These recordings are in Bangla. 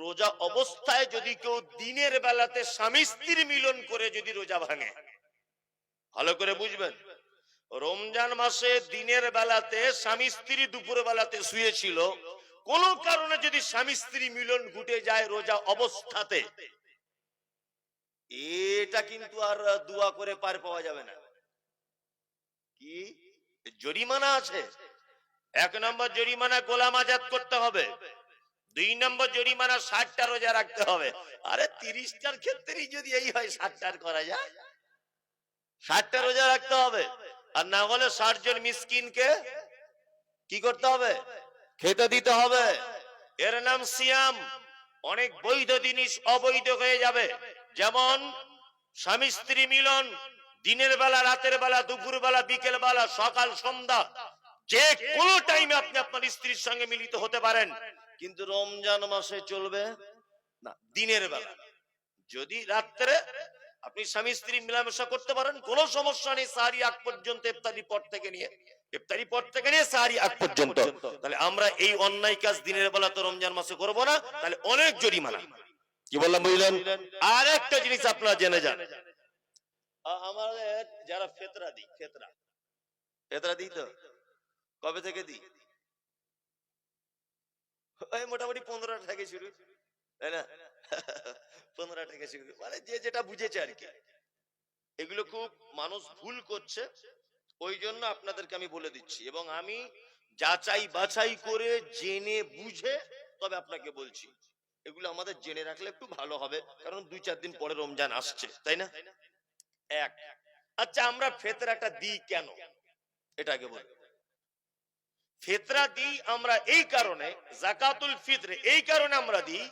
রোজা অবস্থায় যদি কেউ দিনের বেলাতে স্বামী স্ত্রীর মিলন করে যদি রোজা ভাঙে, ভালো করে বুঝবেন, রমজান মাসে দিনের বেলাতে স্বামী স্ত্রী দুপুর বেলাতে শুয়েছিল, কোন কারণে যদি স্বামী স্ত্রী মিলন ঘটে যায় রোজা অবস্থাতে, এটা কিন্তু আর দোয়া করে পার পাওয়া যাবে না। কি জরিমানা আছে? 1 নম্বর জরিমানা গোলাম আজাদ করতে হবে, 2 নম্বর জরিমানা 60টা রোজা রাখতে হবে। আরে 30টার ক্ষেত্রেই যদি এই হয় 60টার করা যায়, 60টা রোজা রাখতে হবে। আর না হলে 60 জন মিসকিনকে কি করতে হবে? খেতে দিতে হবে। এর নাম সিয়াম। অনেক বৈধ জিনিস অবৈধ হয়ে যাবে, যেমন স্বামী স্ত্রী মিলন দিনের বেলা, রাতের বেলা, দুপুর বেলা, বিকেল বেলা, সকাল সন্ধ্যা, যে কোনো টাইমে আপনি আপনার স্ত্রীর সঙ্গে মিলিত হতে পারেন, কিন্তু রমজান মাসে চলবে না দিনের বেলা। যদি রাত্রে আপনি স্বামী স্ত্রী মিলামেশা করতে পারেন, কোনো সমস্যা নেই, সাহারি আগ পর্যন্ত, ইফতারি পর থেকে নিয়ে সাহারি আগ পর্যন্ত। তাহলে আমরা এই অন্যায় কাজ দিনের বেলা তো রমজান মাসে করব না, তাহলে অনেক জরিমানা। কি বললাম বুঝলেন? আর একটা জিনিস আপনারা জেনে যান, আমাদের যারা ফেতরা দিই, ফেতরা দিই তো কবে থেকে দিই? ওই মোটামুটি 15 থেকে শুরু, তাই না? 15 থেকে শুরু, মানে যে যেটা বুঝেছে আর কি। এগুলো খুব মানুষ ভুল করছে, ওই জন্য আপনাদেরকে আমি বলে দিচ্ছি, এবং আমি যাচাই বাছাই করে জেনে বুঝে তবে আপনাকে বলছি। এগুলো আমাদের জেনে রাখলে একটু ভালো হবে, কারণ 2-4 দিন পরে রমজান আসছে, তাই না? এক, আচ্ছা আমরা ফেতরাটা দিই কেন, এটাকে বল। ফিতরা দিই আমরা এই কারণে, যাকাতুল ফিতর এই কারণে আমরা দিই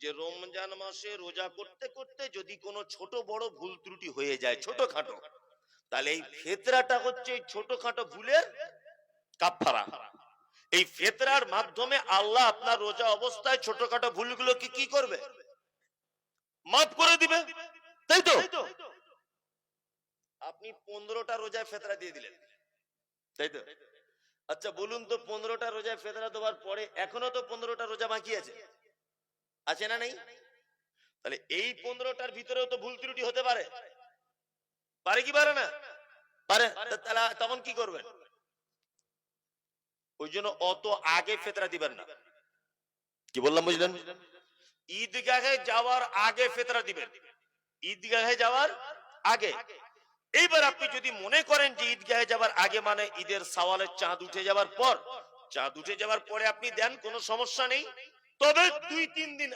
যে রমজান মাসে রোজা করতে করতে যদি কোনো ছোট বড় ভুল ত্রুটি হয়ে যায়, ছোটখাটো, তাহলে এই ফিতরাটা হচ্ছে এই ছোটখাটো ভুলের কাফারা। এই ফিতরার মাধ্যমে আল্লাহ আপনার রোজা অবস্থায় ছোটখাটো ভুলগুলোকে কি করবে? মাফ করে দিবে, তাই তো? আপনি 15টা রোজায় ফিতরা দিয়ে দিলেন, তাই তো? আচ্ছা বলুন তো, 15টা রোজায় ফিতরা দেওয়ার পরে এখনো তো 15টা রোজা বাকি আছে, আছে না নেই? তাহলে এই 15টার ভিতরেও তো ভুল ত্রুটি হতে পারে, পারে কি পারে না? পারে। তাহলে তখন কি করবেন? ওই জন্য অত আগে ফিতরা দিবেন না। কি বললাম বুঝলেন? ঈদগাহে যাওয়ার আগে ফিতরা দিবেন, ঈদগাহে যাওয়ার আগে। এইবার আপনি যদি মনে করেন যে ঈদগাহে যাওয়ার আগে মানে ঈদের সওয়ালের চাঁদ উঠে যাওয়ার পর, চাঁদ উঠে যাওয়ার পরে আপনি দেন, কোনো সমস্যা নেই। তবে 2-3 দিন